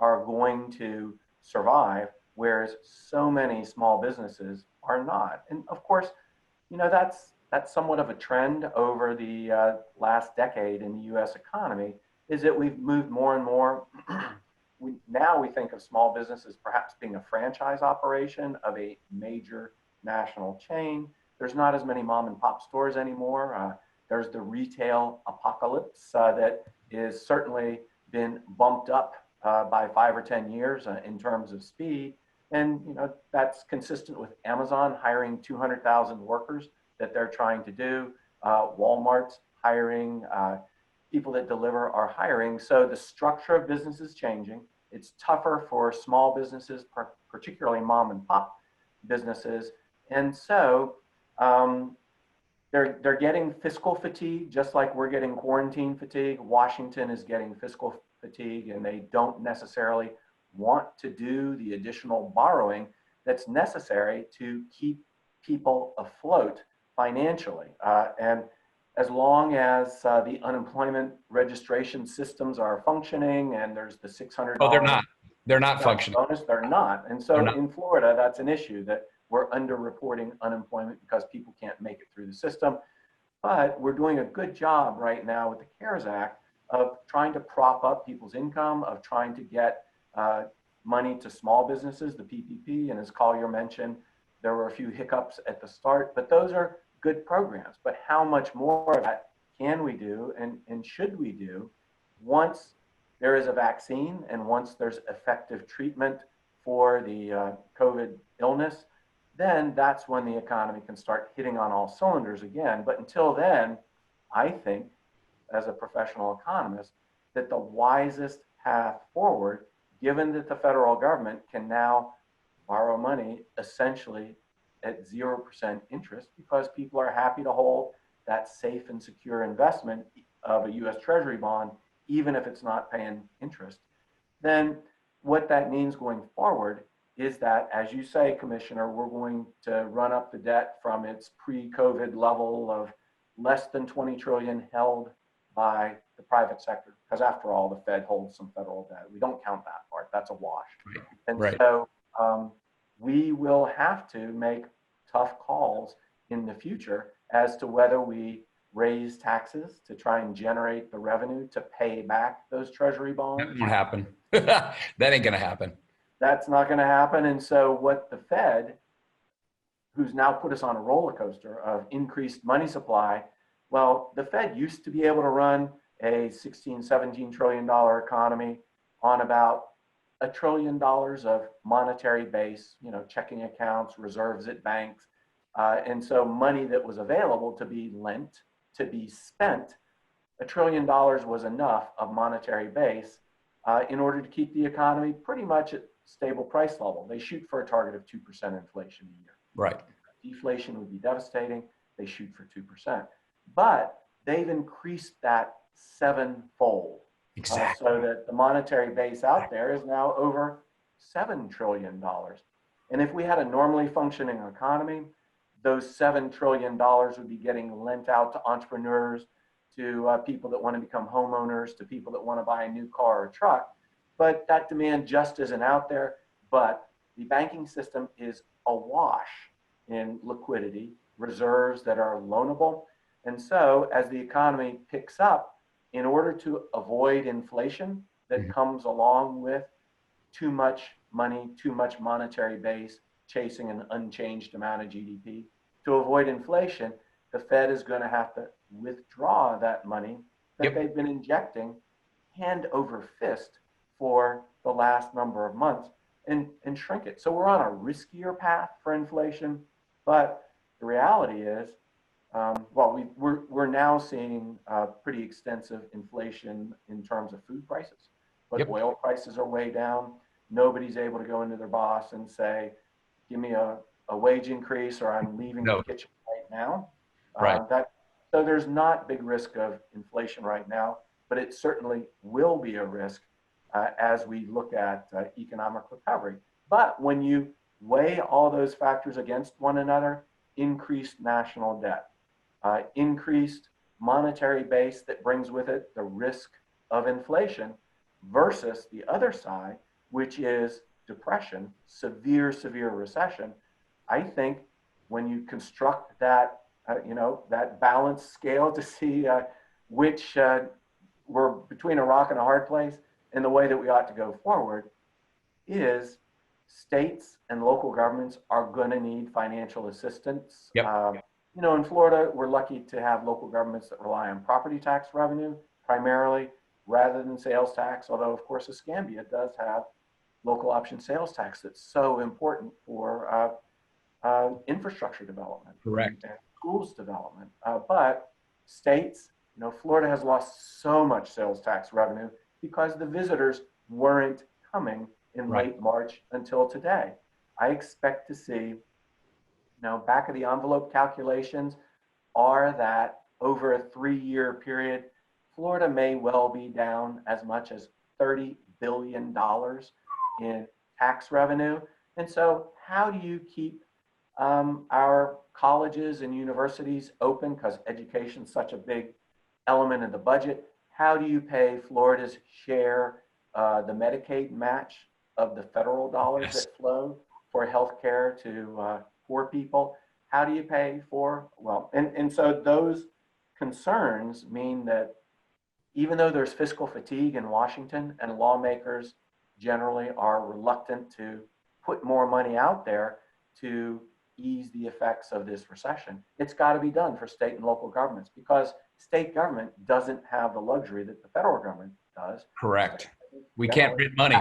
are going to survive, whereas so many small businesses are not. And of course, that's somewhat of a trend over the last decade in the U.S. economy, is that we've moved more and more. Now we think of small businesses perhaps being a franchise operation of a major national chain. There's not as many mom and pop stores anymore. There's the retail apocalypse that is certainly been bumped up by 5 or 10 years in terms of speed. And that's consistent with Amazon hiring 200,000 workers that they're trying to do. Walmart's hiring, people that deliver are hiring. So the structure of business is changing. It's tougher for small businesses, particularly mom and pop businesses. And so they're getting fiscal fatigue, just like we're getting quarantine fatigue. Washington is getting fiscal fatigue, and they don't necessarily want to do the additional borrowing that's necessary to keep people afloat financially. And as long as the unemployment registration systems are functioning and there's the $600 Oh, they're not. They're not functioning. bonus, they're not. And so in Florida, that's an issue, that we're underreporting unemployment because people can't make it through the system. But we're doing a good job right now with the CARES Act of trying to prop up people's income, of trying to get money to small businesses, the PPP. And as Collier mentioned, there were a few hiccups at the start, but those are good programs. But how much more of that can we do and should we do once there is a vaccine and once there's effective treatment for the COVID illness? Then that's when the economy can start hitting on all cylinders again. But until then, I think, as a professional economist, that the wisest path forward, given that the federal government can now borrow money essentially at 0% interest because people are happy to hold that safe and secure investment of a US Treasury bond, even if it's not paying interest, then what that means going forward is that, as you say, Commissioner, we're going to run up the debt from its pre-COVID level of less than 20 trillion held by the private sector, because after all, the Fed holds some federal debt. We don't count that part. That's a wash. And so we will have to make tough calls in the future as to whether we raise taxes to try and generate the revenue to pay back those Treasury bonds. That won't happen. That ain't going to happen. That's not going to happen. And so what the Fed, who's now put us on a roller coaster of increased money supply, well, the Fed used to be able to run a $16, $17 trillion economy on about $1 trillion of monetary base, checking accounts, reserves at banks. And so money that was available to be lent, to be spent, $1 trillion was enough of monetary base in order to keep the economy pretty much at stable price level. They shoot for a target of 2% inflation a year. Right. Deflation would be devastating. They shoot for 2%. But they've increased that sevenfold. Exactly. So that the monetary base out there is now over $7 trillion. And if we had a normally functioning economy, those $7 trillion would be getting lent out to entrepreneurs, to people that want to become homeowners, to people that want to buy a new car or truck. But that demand just isn't out there. But the banking system is awash in liquidity, reserves that are loanable. And so as the economy picks up, in order to avoid inflation that comes along with too much money, too much monetary base, chasing an unchanged amount of GDP, to avoid inflation, the Fed is going to have to withdraw that money that they've been injecting hand over fist for the last number of months and shrink it. So we're on a riskier path for inflation, but the reality is, we're now seeing pretty extensive inflation in terms of food prices, but oil prices are way down. Nobody's able to go into their boss and say, give me a wage increase or I'm leaving the kitchen right now. So there's not big risk of inflation right now, but it certainly will be a risk as we look at economic recovery. But when you weigh all those factors against one another, increased national debt, increased monetary base that brings with it the risk of inflation versus the other side, which is depression, severe recession. I think when you construct that, that balanced scale to see which we're between a rock and a hard place, and the way that we ought to go forward is states and local governments are going to need financial assistance. In Florida, we're lucky to have local governments that rely on property tax revenue primarily rather than sales tax, although of course Escambia does have local option sales tax that's so important for infrastructure development, Correct. and schools development. But states, Florida has lost so much sales tax revenue because the visitors weren't coming in Right. late March until today. I expect to see, back of the envelope calculations are that over a 3-year period, Florida may well be down as much as $30 billion in tax revenue. And so how do you keep our colleges and universities open, because education is such a big element of the budget? How do you pay Florida's share, the Medicaid match of the federal dollars Yes. that flow for healthcare to poor people? How do you pay for, and so those concerns mean that even though there's fiscal fatigue in Washington and lawmakers generally are reluctant to put more money out there to ease the effects of this recession, it's got to be done for state and local governments, because state government doesn't have the luxury that the federal government does. Correct. We can't print money.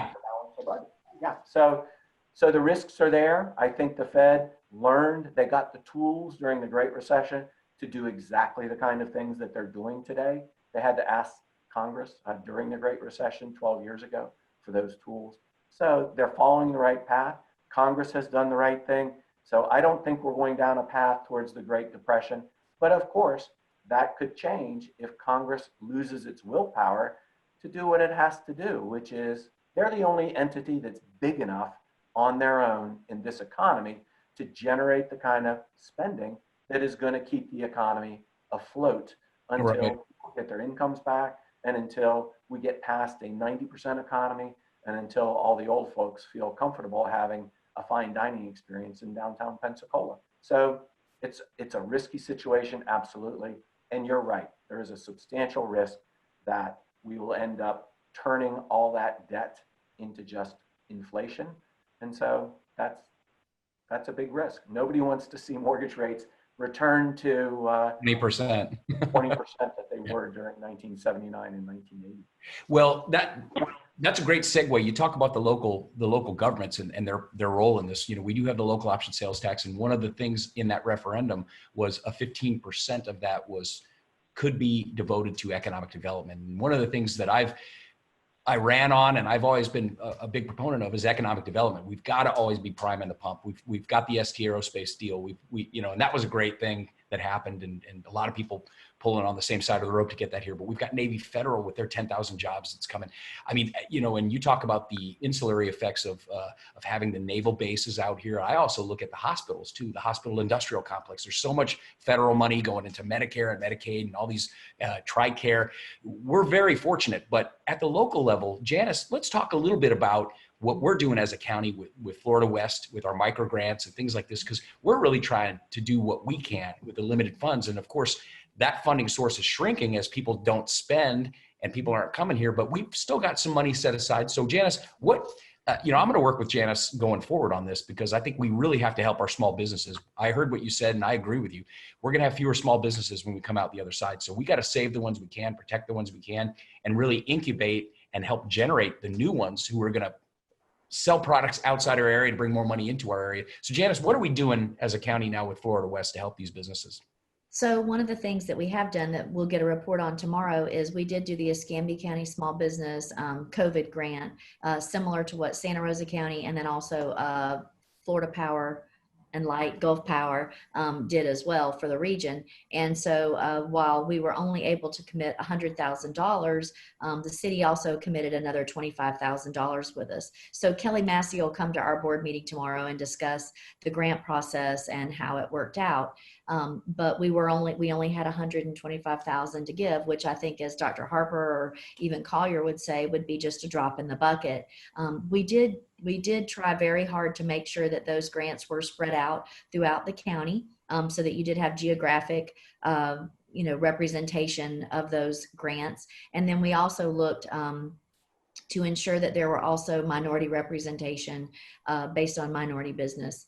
Yeah. So the risks are there. I think the Fed learned, they got the tools during the Great Recession to do exactly the kind of things that they're doing today. They had to ask Congress during the Great Recession 12 years ago for those tools. So they're following the right path. Congress has done the right thing. So I don't think we're going down a path towards the Great Depression. But of course, that could change if Congress loses its willpower to do what it has to do, which is they're the only entity that's big enough on their own in this economy to generate the kind of spending that is going to keep the economy afloat until Right. people get their incomes back, and until we get past a 90% economy, and until all the old folks feel comfortable having a fine dining experience in downtown Pensacola. So it's a risky situation, absolutely. And you're right, there is a substantial risk that we will end up turning all that debt into just inflation. And so that's a big risk. Nobody wants to see mortgage rates return to 20%. 20% that they were during 1979 and 1980. Well, that's a great segue. You talk about the local governments and their role in this. We do have the local option sales tax, and one of the things in that referendum was a 15% of that could be devoted to economic development. And one of the things that I ran on, and I've always been a big proponent of, is economic development. We've got to always be priming the pump. We've got the ST Aerospace deal. And that was a great thing that happened, and a lot of people pulling on the same side of the rope to get that here. But we've got Navy Federal with their 10,000 jobs that's coming. I mean, and you talk about the ancillary effects of having the naval bases out here. I also look at the hospitals too, the hospital industrial complex. There's so much federal money going into Medicare and Medicaid and all these TRICARE. We're very fortunate, but at the local level, Janice, let's talk a little bit about what we're doing as a county with Florida West, with our micro grants and things like this, because we're really trying to do what we can with the limited funds. And of course, that funding source is shrinking as people don't spend and people aren't coming here, but we've still got some money set aside. So Janice, I'm going to work with Janice going forward on this, because I think we really have to help our small businesses. I heard what you said, and I agree with you. We're going to have fewer small businesses when we come out the other side. So we got to save the ones we can, protect the ones we can, and really incubate and help generate the new ones who are going to sell products outside our area to bring more money into our area. So Janice, what are we doing as a county now with Florida West to help these businesses? So one of the things that we have done that we'll get a report on tomorrow is we did do the Escambia County Small Business COVID grant, similar to what Santa Rosa County and then also Florida Power and Light, Gulf Power did as well for the region. And so while we were only able to commit $100,000, the city also committed another $25,000 with us. So Kelly Massey will come to our board meeting tomorrow and discuss the grant process and how it worked out. But we only had $125,000 to give, which I think, as Dr. Harper or even Collier would say, would be just a drop in the bucket. We did try very hard to make sure that those grants were spread out throughout the county, so that you did have geographic representation of those grants. And then we also looked to ensure that there were also minority representation based on minority business.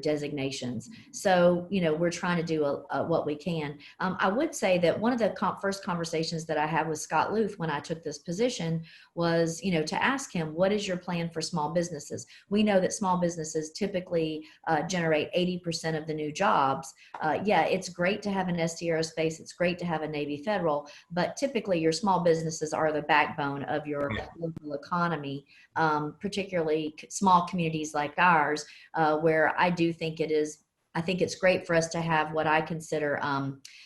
designations. So, we're trying to do what we can. I would say that one of the first conversations that I had with Scott Luth when I took this position was, to ask him, what is your plan for small businesses? We know that small businesses typically generate 80% of the new jobs. Yeah, it's great to have an ST Aerospace. It's great to have a Navy Federal, but typically your small businesses are the backbone of your local economy, particularly small communities like ours, where I do think I think it's great for us to have what I consider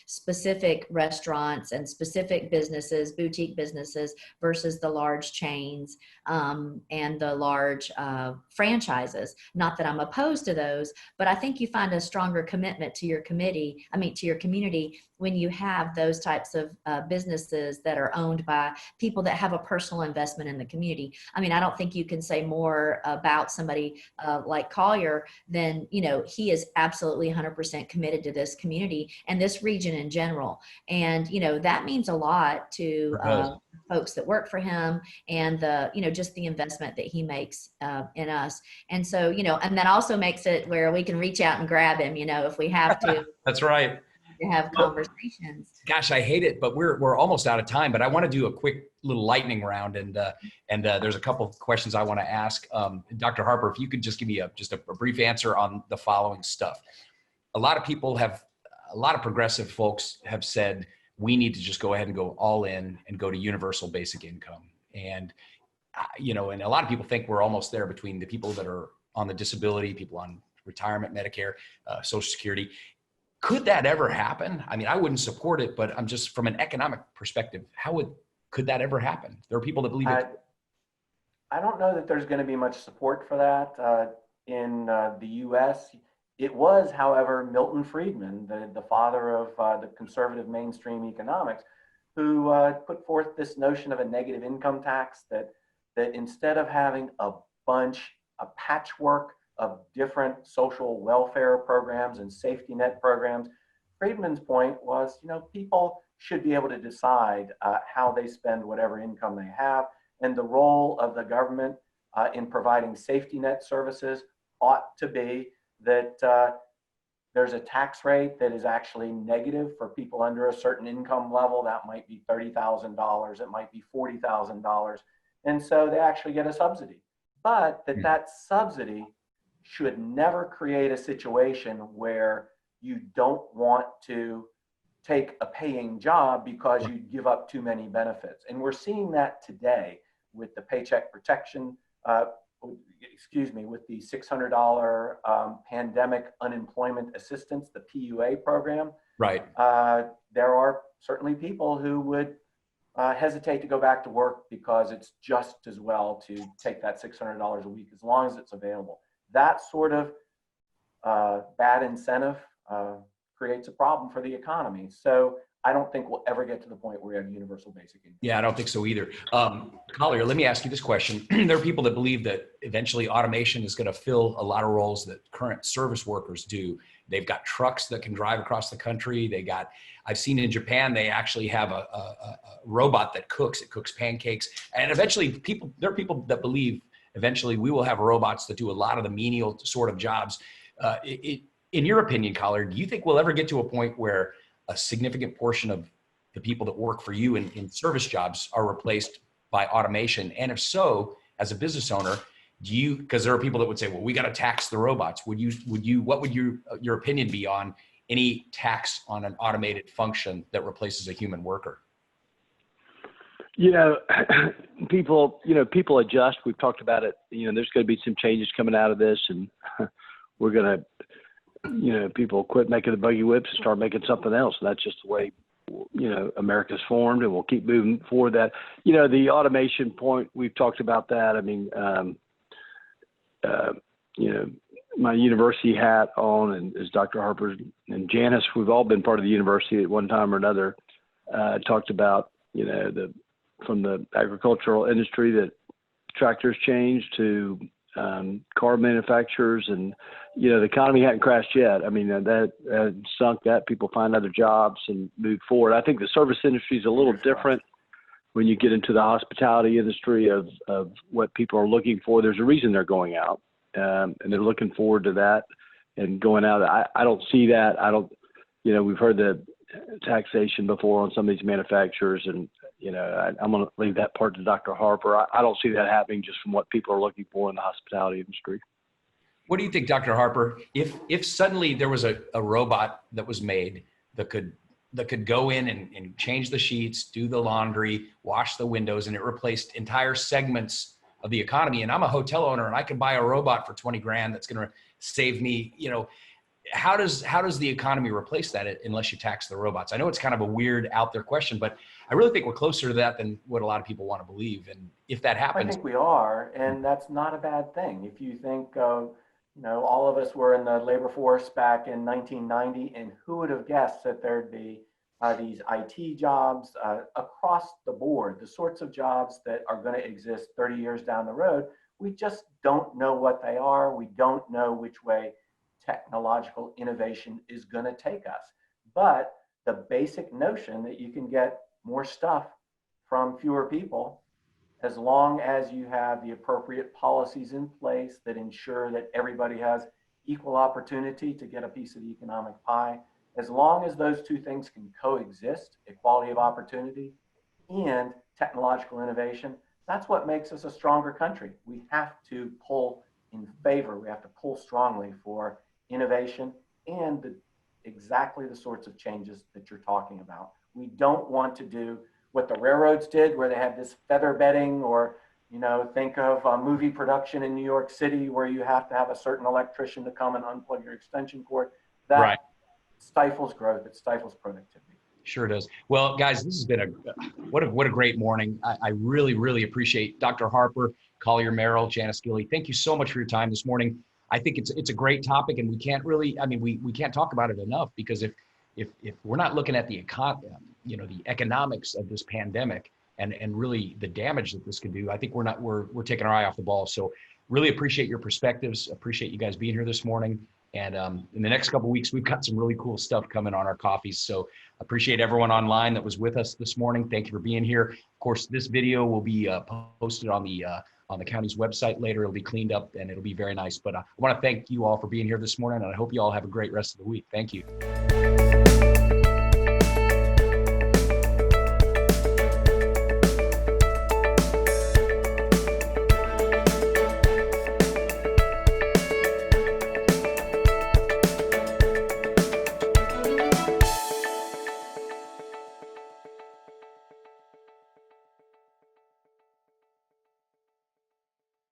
specific restaurants and specific businesses, boutique businesses, versus the large chains and the large franchises. Not that I'm opposed to those, but I think you find a stronger commitment to your community when you have those types of businesses that are owned by people that have a personal investment in the community. I mean, I don't think you can say more about somebody like Collier than, he is absolutely 100% committed to this community and this region in general. And, that means a lot to folks that work for him and just the investment that he makes in us. And so, and that also makes it where we can reach out and grab him, if we have to. That's right. To have conversations. Gosh, I hate it, but we're almost out of time. But I want to do a quick little lightning round, and there's a couple of questions I want to ask. Dr. Harper, if you could just give me just a brief answer on the following stuff. A lot of progressive folks have said we need to just go ahead and go all in and go to universal basic income, and and a lot of people think we're almost there between the people that are on the disability, people on retirement, Medicare, Social Security. Could that ever happen? I mean, I wouldn't support it, but I'm just from an economic perspective, could that ever happen? There are people that believe it. I don't know that there's going to be much support for that in the U.S. It was, however, Milton Friedman, the father of the conservative mainstream economics, who put forth this notion of a negative income tax that instead of having a patchwork of different social welfare programs and safety net programs, Friedman's point was, people should be able to decide how they spend whatever income they have, and the role of the government in providing safety net services ought to be that there's a tax rate that is actually negative for people under a certain income level. That might be $30,000, it might be $40,000, and so they actually get a subsidy. But that subsidy should never create a situation where you don't want to take a paying job because you give up too many benefits. And we're seeing that today with the Paycheck Protection, with the $600 pandemic unemployment assistance, the PUA program. Right. There are certainly people who would hesitate to go back to work because it's just as well to take that $600 a week as long as it's available. That sort of bad incentive creates a problem for the economy. So I don't think we'll ever get to the point where we have universal basic income. Yeah, I don't think so either. Collier, let me ask you this question. There are people that believe that eventually automation is going to fill a lot of roles that current service workers do. They've got trucks that can drive across the country. I've seen in Japan, they actually have a robot that cooks. It cooks pancakes. And eventually there are people that believe eventually we will have robots that do a lot of the menial sort of jobs. In your opinion, Collier, do you think we'll ever get to a point where a significant portion of the people that work for you in service jobs are replaced by automation? And if so, as a business owner, because there are people that would say, well, we got to tax the robots. What would your opinion be on any tax on an automated function that replaces a human worker? People adjust. We've talked about it. There's going to be some changes coming out of this, and we're going to, people quit making the buggy whips and start making something else. And that's just the way, America's formed, and we'll keep moving forward that. The automation point, we've talked about that. I mean, my university hat on, and as Dr. Harper and Janice, we've all been part of the university at one time or another, talked about, from the agricultural industry that tractors changed to car manufacturers, and the economy hadn't crashed yet. I mean, that sunk that. People find other jobs and move forward. I think the service industry is a little different when you get into the hospitality industry of what people are looking for. There's a reason they're going out. and they're looking forward to that and going out. I don't see that. We've heard the taxation before on some of these manufacturers, and I'm going to leave that part to Dr. Harper. I don't see that happening just from what people are looking for in the hospitality industry. What do you think, Dr. Harper? If suddenly there was a robot that was made that could go in and change the sheets, do the laundry, wash the windows, and it replaced entire segments of the economy, and I'm a hotel owner and I can buy a robot for 20 grand that's going to save me, how does the economy replace that unless you tax the robots? I know it's kind of a weird out there question, but I really think we're closer to that than what a lot of people want to believe. And if that happens, I think we are, and that's not a bad thing. If you think of, all of us were in the labor force back in 1990, and who would have guessed that there'd be these IT jobs across the board, the sorts of jobs that are going to exist 30 years down the road. We just don't know what they are. We don't know which way technological innovation is going to take us. But the basic notion that you can get more stuff from fewer people, as long as you have the appropriate policies in place that ensure that everybody has equal opportunity to get a piece of the economic pie, as long as those two things can coexist, equality of opportunity and technological innovation, that's what makes us a stronger country. We have to pull in favor, we have to pull strongly for innovation and exactly the sorts of changes that you're talking about. We don't want to do what the railroads did, where they had this feather bedding, or think of a movie production in New York City where you have to have a certain electrician to come and unplug your extension cord. That right. Stifles growth, it stifles productivity. Sure does. Well, guys, this has been what a great morning. I really, really appreciate Dr. Harper, Collier Merrill, Janice Gilley. Thank you so much for your time this morning. I think it's a great topic, and we can't really, we can't talk about it enough, because if we're not looking at the the economics of this pandemic and really the damage that this could do, I think we're taking our eye off the ball. So really appreciate your perspectives. Appreciate you guys being here this morning. And in the next couple of weeks, we've got some really cool stuff coming on our coffees. So appreciate everyone online that was with us this morning. Thank you for being here. Of course, this video will be posted on the county's website later. It'll be cleaned up and it'll be very nice. But I want to thank you all for being here this morning, and I hope you all have a great rest of the week. Thank you.